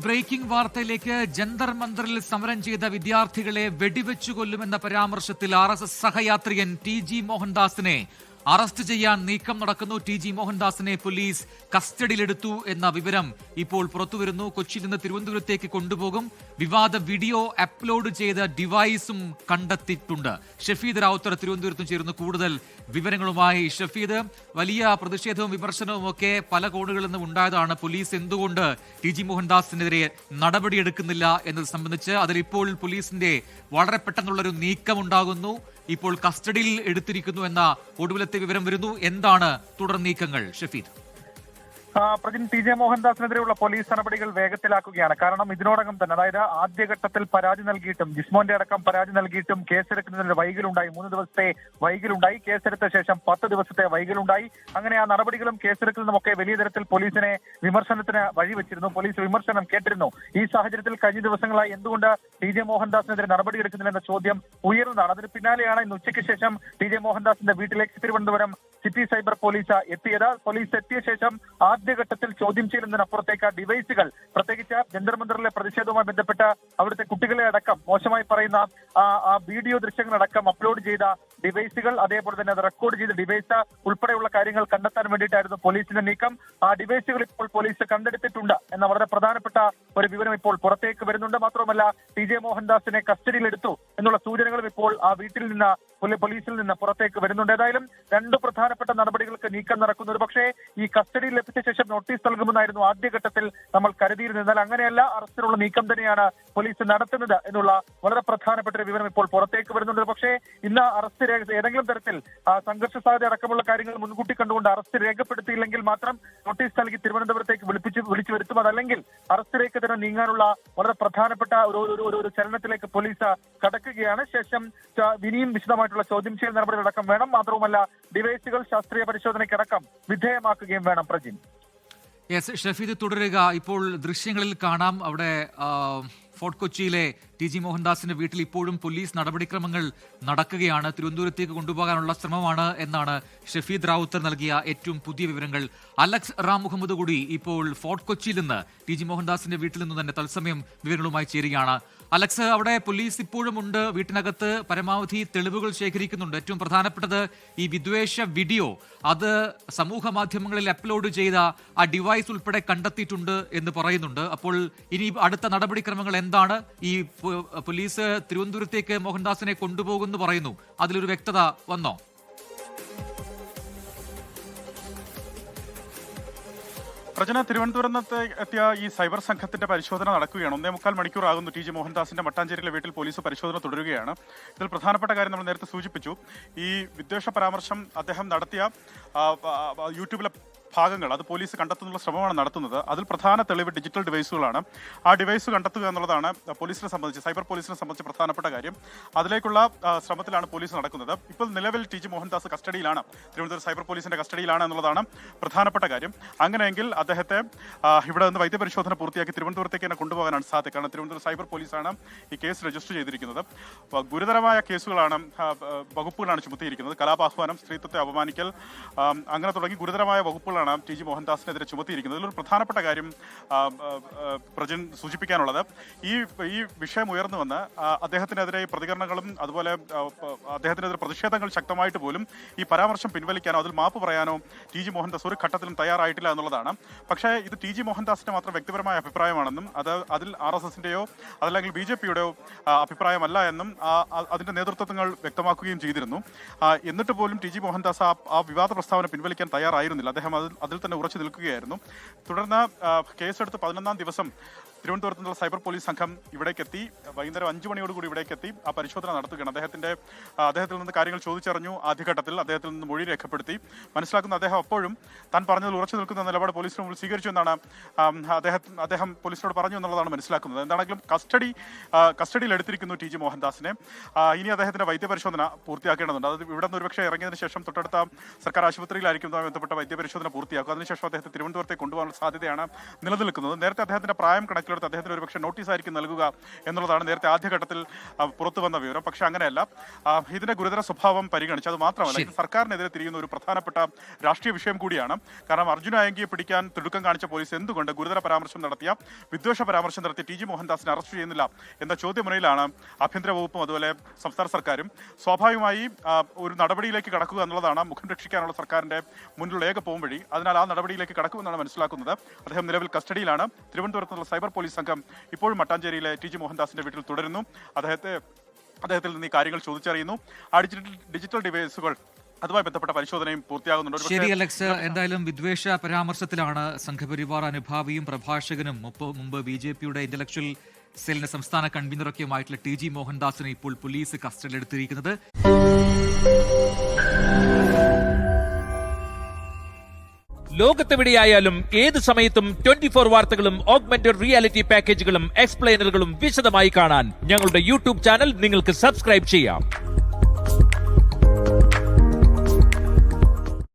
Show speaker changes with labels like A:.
A: Breaking വാർത്തയിലേക്ക്. ജന്തർ മന്ദറിൽ സമരം ചെയ്ത വിദ്യാർത്ഥികളെ വെടിവെച്ചു കൊല്ലുമെന്ന പരാമർശത്തിൽ RSS സഹയാത്രികൻ TG മോഹൻദാസിനെ അറസ്റ്റ് ചെയ്യാൻ നീക്കം നടക്കുന്നു. TG മോഹൻദാസിനെ പോലീസ് കസ്റ്റഡിയിലെടുത്തു എന്ന വിവരം ഇപ്പോൾ പുറത്തുവരുന്നു. കൊച്ചിയിൽ നിന്ന് തിരുവനന്തപുരത്തേക്ക് കൊണ്ടുപോകും. വിവാദ വീഡിയോ അപ്ലോഡ് ചെയ്ത ഡിവൈസും കണ്ടെത്തിയിട്ടുണ്ട്. ഷഫീദ് റാവുത്തർ തിരുവനന്തപുരത്തും ചേരുന്നു കൂടുതൽ വിവരങ്ങളുമായി. ഷഫീദ്, വലിയ പ്രതിഷേധവും വിമർശനവും ഒക്കെ പല കോണുകളിൽ നിന്നും ഉണ്ടായതാണ്. പോലീസ് എന്തുകൊണ്ട് TG മോഹൻദാസിനെതിരെ നടപടിയെടുക്കുന്നില്ല എന്നത് സംബന്ധിച്ച് അതിലിപ്പോൾ പോലീസിന്റെ വളരെ പെട്ടെന്നുള്ളൊരു നീക്കമുണ്ടാകുന്നു. ഇപ്പോൾ കസ്റ്റഡിയിൽ എടുത്തിരിക്കുന്നു എന്ന ഒടുവിലത്തെ വിവരം വരുന്നു. എന്താണ് തുടർ നീക്കങ്ങൾ ഷഫീദ്?
B: പ്രജിൻ, TG മോഹൻദാസിനെതിരെയുള്ള പോലീസ് നടപടികൾ വേഗത്തിലാക്കുകയാണ്. കാരണം ഇതിനോടകം തന്നെ, അതായത് ആദ്യഘട്ടത്തിൽ പരാതി നൽകിയിട്ടും ജിസ്മോന്റെ അടക്കം പരാതി നൽകിയിട്ടും കേസെടുക്കുന്നതിന് വൈകലുണ്ടായി. 3 ദിവസത്തെ വൈകലുണ്ടായി. കേസെടുത്ത ശേഷം 10 ദിവസത്തെ വൈകലുണ്ടായി. അങ്ങനെ ആ നടപടികളും കേസെടുക്കലും ഒക്കെ വലിയ തരത്തിൽ പോലീസിനെ വിമർശനത്തിന് വഴിവെച്ചിരുന്നു. പോലീസ് വിമർശനം കേട്ടിരുന്നു. ഈ സാഹചര്യത്തിൽ കഴിഞ്ഞ ദിവസങ്ങളായി എന്തുകൊണ്ട് TG മോഹൻദാസിനെതിരെ നടപടിയെടുക്കുന്നില്ലെന്ന ചോദ്യം ഉയർന്നതാണ്. അതിന് പിന്നാലെയാണ് ഇന്ന് ഉച്ചയ്ക്ക് ശേഷം TG മോഹൻദാസിന്റെ വീട്ടിലേക്ക് തിരുവനന്തപുരം സിറ്റി സൈബർ പോലീസ് എത്തിയത്. പോലീസ് എത്തിയ ശേഷം ആദ്യഘട്ടത്തിൽ ചോദ്യം ചെയ്യുന്നതിനപ്പുറത്തേക്ക് ഡിവൈസുകൾ, പ്രത്യേകിച്ച് ജന്തർ മന്ദറിലെ പ്രതിഷേധവുമായി ബന്ധപ്പെട്ട് അവിടുത്തെ കുട്ടികളെ അടക്കം മോശമായി പറയുന്ന ആ വീഡിയോ ദൃശ്യങ്ങളടക്കം അപ്ലോഡ് ചെയ്ത ഡിവൈസുകൾ, അതേപോലെ തന്നെ അത് റെക്കോർഡ് ചെയ്ത ഡിവൈസ് ഉൾപ്പെടെയുള്ള കാര്യങ്ങൾ കണ്ടെത്താൻ വേണ്ടിയിട്ടായിരുന്നു പോലീസിന്റെ നീക്കം. ആ ഡിവൈസുകൾ ഇപ്പോൾ പോലീസ് കണ്ടെടുത്തിട്ടുണ്ട് എന്ന വളരെ പ്രധാനപ്പെട്ട ഒരു വിവരം ഇപ്പോൾ പുറത്തേക്ക് വരുന്നുണ്ട്. മാത്രമല്ല TG മോഹൻദാസിനെ കസ്റ്റഡിയിലെടുത്തു എന്നുള്ള സൂചനകളും ഇപ്പോൾ ആ വീട്ടിൽ നിന്ന്, പോലീസിൽ നിന്ന് പുറത്തേക്ക് വരുന്നുണ്ട്. ഏതായാലും 2 പ്രധാനപ്പെട്ട നടപടികൾക്ക് നീക്കം നടക്കുന്നു. ഒരു പക്ഷേ ഈ കസ്റ്റഡിയിൽ ലഭിച്ച ശേഷം നോട്ടീസ് നൽകുമെന്നായിരുന്നു ആദ്യഘട്ടത്തിൽ നമ്മൾ കരുതിയിരുന്നത്. എന്നാൽ അങ്ങനെയല്ല, അറസ്റ്റിനുള്ള നീക്കം തന്നെയാണ് പോലീസ് നടത്തുന്നത് എന്നുള്ള വളരെ പ്രധാനപ്പെട്ട ഒരു വിവരം ഇപ്പോൾ പുറത്തേക്ക് വരുന്നുണ്ട്. പക്ഷേ ഇന്ന് അറസ്റ്റ് ഏതെങ്കിലും തരത്തിൽ സംഘർഷ സാധ്യത അടക്കമുള്ള കാര്യങ്ങൾ മുൻകൂട്ടി കണ്ടുകൊണ്ട് അറസ്റ്റ് രേഖപ്പെടുത്തിയില്ലെങ്കിൽ മാത്രം നോട്ടീസ് നൽകി തിരുവനന്തപുരത്തേക്ക് വിളിച്ചു വരുത്തും. അതല്ലെങ്കിൽ അറസ്റ്റിലേക്ക് തന്നെ നീങ്ങാനുള്ള വളരെ പ്രധാനപ്പെട്ട ഒരു ചലനത്തിലേക്ക് പോലീസ് കടക്കുകയാണ്. ശേഷം ഇനിയും വിശദമായിട്ടുള്ള ചോദ്യം ചെയ്യൽ നടപടികളടക്കം വേണം. മാത്രവുമല്ല ഡിവൈസുകൾ ശാസ്ത്രീയ പരിശോധനയ്ക്കടക്കം വിധേയമാക്കുകയും വേണം. പ്രജിൻ,
A: യെസ് ഷഫീദ്, തുടരുക. ഇപ്പോൾ ദൃശ്യങ്ങളിൽ കാണാം അവിടെ ഫോർട്ട് കൊച്ചിയിലെ TG മോഹൻദാസിന്റെ വീട്ടിൽ ഇപ്പോഴും പോലീസ് നടപടിക്രമങ്ങൾ നടക്കുകയാണ്. തിരുവനന്തപുരത്തേക്ക് കൊണ്ടുപോകാനുള്ള ശ്രമമാണ് എന്നാണ് ഷഫീദ് റാവുത്തർ നൽകിയ ഏറ്റവും പുതിയ വിവരങ്ങൾ. അലക്സ് റാം മുഹമ്മദ് കൂടി ഇപ്പോൾ ഫോർട്ട് കൊച്ചിയിൽ നിന്ന് TG മോഹൻദാസിന്റെ വീട്ടിൽ നിന്ന് തന്നെ തത്സമയം വിവരങ്ങളുമായി ചേരുകയാണ്. അലക്സ്, അവിടെ പോലീസ് ഇപ്പോഴും ഉണ്ട്, വീട്ടിനകത്ത് പരമാവധി തെളിവുകൾ ശേഖരിക്കുന്നുണ്ട്. ഏറ്റവും പ്രധാനപ്പെട്ടത് ഈ വിദ്വേഷ വീഡിയോ, അത് സമൂഹ മാധ്യമങ്ങളിൽ അപ്ലോഡ് ചെയ്ത ആ ഡിവൈസ് ഉൾപ്പെടെ കണ്ടെത്തിയിട്ടുണ്ട് എന്ന് പറയുന്നുണ്ട്. അപ്പോൾ ഇനി അടുത്ത നടപടിക്രമങ്ങൾ എന്താണ്? ഈ പോലീസ് തിരുവനന്തപുരത്തേക്ക് മോഹൻദാസിനെ കൊണ്ടുപോകുമെന്ന് പറയുന്നു. അതിലൊരു വ്യക്തത വന്നോ?
C: പ്രജന, തിരുവനന്തപുരത്ത് എത്തിയ ഈ സൈബർ സംഘത്തിന്റെ പരിശോധന നടക്കുകയാണ്. 1.25 മണിക്കൂറാകുന്നു TG മോഹൻദാസിന്റെ മട്ടാഞ്ചേരിയിലെ വീട്ടിൽ പോലീസ് പരിശോധന തുടരുകയാണ്. ഇതിൽ പ്രധാനപ്പെട്ട കാര്യം നമ്മൾ നേരത്തെ സൂചിപ്പിച്ചു. ഈ വിദ്വേഷ പരാമർശം അദ്ദേഹം നടത്തിയ യൂട്യൂബിലെ ഭാഗങ്ങൾ അത് പോലീസ് കണ്ടെത്തുന്നുള്ള ശ്രമമാണ് നടത്തുന്നത്. അതിൽ പ്രധാന തെളിവ് ഡിജിറ്റൽ ഡിവൈസുകളാണ്. ആ ഡിവൈസ് കണ്ടെത്തുക എന്നുള്ളതാണ് പോലീസിനെ സംബന്ധിച്ച്, സൈബർ പോലീസിനെ സംബന്ധിച്ച് പ്രധാനപ്പെട്ട കാര്യം. അതിലേക്കുള്ള ശ്രമത്തിലാണ് പോലീസ് നടക്കുന്നത്. ഇപ്പോൾ നിലവിൽ TG മോഹൻദാസ് കസ്റ്റഡിയിലാണ്, തിരുവനന്തപുരം സൈബർ പോലീസിന്റെ കസ്റ്റഡിയിലാണ് എന്നുള്ളതാണ് പ്രധാനപ്പെട്ട കാര്യം. അങ്ങനെയെങ്കിൽ അദ്ദേഹത്തെ ഇവിടെ നിന്ന് വൈദ്യപരിശോധന പൂർത്തിയാക്കി തിരുവനന്തപുരത്തേക്ക് തന്നെ കൊണ്ടുപോകാനാണ് സാധ്യത. കാരണം തിരുവനന്തപുരം സൈബർ പോലീസാണ് ഈ കേസ് രജിസ്റ്റർ ചെയ്തിരിക്കുന്നത്. ഗുരുതരമായ കേസുകളാണ്, വകുപ്പുകളാണ് ചുമത്തിയിരിക്കുന്നത്. കലാപാഹ്വാനം, സ്ത്രീത്വത്തെ അപമാനിക്കൽ, അങ്ങനെ തുടങ്ങി ഗുരുതരമായ വകുപ്പുകളാണ് TG മോഹൻദാസിനെതിരെ ചുമത്തിയിരിക്കുന്നത്. ഇതിലൊരു പ്രധാനപ്പെട്ട കാര്യം പ്രജിൻ സൂചിപ്പിക്കാനുള്ളത്, ഈ വിഷയം ഉയർന്നു വന്ന് അദ്ദേഹത്തിനെതിരെ പ്രതികരണങ്ങളും അതുപോലെ അദ്ദേഹത്തിനെതിരെ പ്രതിഷേധങ്ങൾ ശക്തമായിട്ട് പോലും ഈ പരാമർശം പിൻവലിക്കാനോ അതിൽ മാപ്പ് പറയാനോ TG മോഹൻദാസ് ഒരു ഘട്ടത്തിലും തയ്യാറായിട്ടില്ല എന്നുള്ളതാണ്. പക്ഷേ ഇത് TG മോഹൻദാസിന്റെ മാത്രം വ്യക്തിപരമായ അഭിപ്രായമാണെന്നും അതിൽ RSSന്റെയോ അതല്ലെങ്കിൽ BJPയുടെയോ അഭിപ്രായമല്ല എന്നും അതിന്റെ നേതൃത്വങ്ങൾ വ്യക്തമാക്കുകയും ചെയ്തിരുന്നു. എന്നിട്ട് പോലും TG മോഹൻദാസ് ആ വിവാദ പ്രസ്താവന പിൻവലിക്കാൻ തയ്യാറായിരുന്നില്ല. അദ്ദേഹം അതിൽ തന്നെ ഉറച്ചു നിൽക്കുകയായിരുന്നു. തുടർന്ന് കേസെടുത്ത് 11-ാം ദിവസം തിരുവനന്തപുരത്ത് നിന്നുള്ള സൈബർ പോലീസ് സംഘം ഇവിടേക്കെത്തി. വൈകുന്നേരം 5 മണിയോടുകൂടി ഇവിടേക്കെത്തി ആ പരിശോധന നടത്തുകയാണ്. അദ്ദേഹത്തിൽ നിന്ന് കാര്യങ്ങൾ ചോദിച്ചറിഞ്ഞു. ആദ്യഘട്ടത്തിൽ അദ്ദേഹത്തിൽ നിന്ന് മൊഴി രേഖപ്പെടുത്തി. മനസ്സിലാക്കുന്ന അദ്ദേഹം അപ്പോഴും താൻ പറഞ്ഞതിൽ ഉറച്ചു നിൽക്കുന്ന നിലപാട് പോലീസിന് മുമ്പിൽ സ്വീകരിച്ചു എന്നാണ് അദ്ദേഹം പോലീസിനോട് പറഞ്ഞു എന്നുള്ളതാണ് മനസ്സിലാക്കുന്നത്. എന്താണെങ്കിലും കസ്റ്റഡിയിൽ എടുത്തിരിക്കുന്നു TG മോഹൻദാസിനെ. ഇനി അദ്ദേഹത്തിന്റെ വൈദ്യപരിശോധന പൂർത്തിയാക്കേണ്ടതുണ്ട്. അത് ഇവിടെ നിന്ന് ഒരുപക്ഷെ ഇറങ്ങിയതിനു ശേഷം തൊട്ടടുത്ത സർക്കാർ ആശുപത്രിയിലായിരിക്കും ബന്ധപ്പെട്ട വൈദ്യപരിശോധന പൂർത്തിയാക്കും. അതിനുശേഷം അദ്ദേഹത്തെ തിരുവനന്തപുരത്തേക്ക് കൊണ്ടുപോകാനുള്ള സാധ്യതയാണ് നിലനിൽക്കുന്നത്. നേരത്തെ അദ്ദേഹത്തിന്റെ പ്രായം കണക്കിലെടുത്ത് അദ്ദേഹത്തിന് ഒരുപക്ഷെ നോട്ടീസായിരിക്കും നൽകുക എന്നുള്ളതാണ് നേരത്തെ ആദ്യഘട്ടത്തിൽ പുറത്തു വന്ന വിവരം. പക്ഷെ അങ്ങനെയല്ല. ഇതിന്റെ ഗുരുതര സ്വഭാവം പരിഗണിച്ച് അത് മാത്രമല്ല, ഇത് സർക്കാരിനെതിരെ തിരിയുന്ന ഒരു പ്രധാനപ്പെട്ട രാഷ്ട്രീയ വിഷയം കൂടിയാണ്. കാരണം അർജുന അയങ്കിയെ പിടിക്കാൻ തിടുക്കം കാണിച്ച പോലീസ് എന്തുകൊണ്ട് ഗുരുതര പരാമർശം നടത്തിയ വിദ്വേഷ പരാമർശം നടത്തിയ ടി ജി മോഹൻദാസിനെ അറസ്റ്റ് ചെയ്യുന്നില്ല എന്ന ചോദ്യമുനയിലാണ് ആഭ്യന്തര വകുപ്പും അതുപോലെ സംസ്ഥാന സർക്കാരും. സ്വാഭാവികമായി ഒരു നടപടിയിലേക്ക് കടക്കുക എന്നുള്ളതാണ് മുഖം രക്ഷിക്കാനുള്ള സർക്കാരിന്റെ മുന്നിലുള്ള ഏക പോംവഴി. അതിനാൽ ആ നടപടിയിലേക്ക് കടക്കുമെന്നാണ് മനസ്സിലാക്കുന്നത്. അദ്ദേഹം നിലവിൽ കസ്റ്റഡിയിലാണ്. തിരുവനന്തപുരത്ത് നിന്നുള്ള സൈബർ പോലീസ് സംഘം ഇപ്പോഴും മട്ടാഞ്ചേരിയിലെ ടി ജി മോഹൻദാസിന്റെ വീട്ടിൽ തുടരുന്നു. അദ്ദേഹത്തിൽ നിന്ന് ഈ കാര്യങ്ങൾ ചോദിച്ചറിയുന്നു. ആ ഡിജിറ്റൽ ഡിവൈസുകൾ അതുമായി ബന്ധപ്പെട്ട പരിശോധനയും പൂർത്തിയാകുന്നുണ്ട്.
A: ശരി അലക്സ്, എന്തായാലും വിദ്വേഷ പരാമർശത്തിലാണ് സംഘപരിവാർ അനുഭാവിയും പ്രഭാഷകനും മുമ്പ് BJPയുടെ ഇന്റലക്ച്വൽ സെല്ലിന്റെ സംസ്ഥാന കൺവീനറൊക്കെയുമായിട്ടുള്ള ടി ജി മോഹൻദാസിനെ ഇപ്പോൾ പോലീസ് കസ്റ്റഡിയിലെടുത്തിരിക്കുന്നത്.
D: ലോകത്തെവിടെയായാലും ഏത് സമയത്തും 24 വാർത്തകളും ഓഗ്മെന്റഡ് റിയാലിറ്റി പാക്കേജുകളും എക്സ്പ്ലെയിനറുകളും വിശദമായി കാണാൻ ഞങ്ങളുടെ യൂട്യൂബ് ചാനൽ നിങ്ങൾക്ക് സബ്സ്ക്രൈബ് ചെയ്യാം.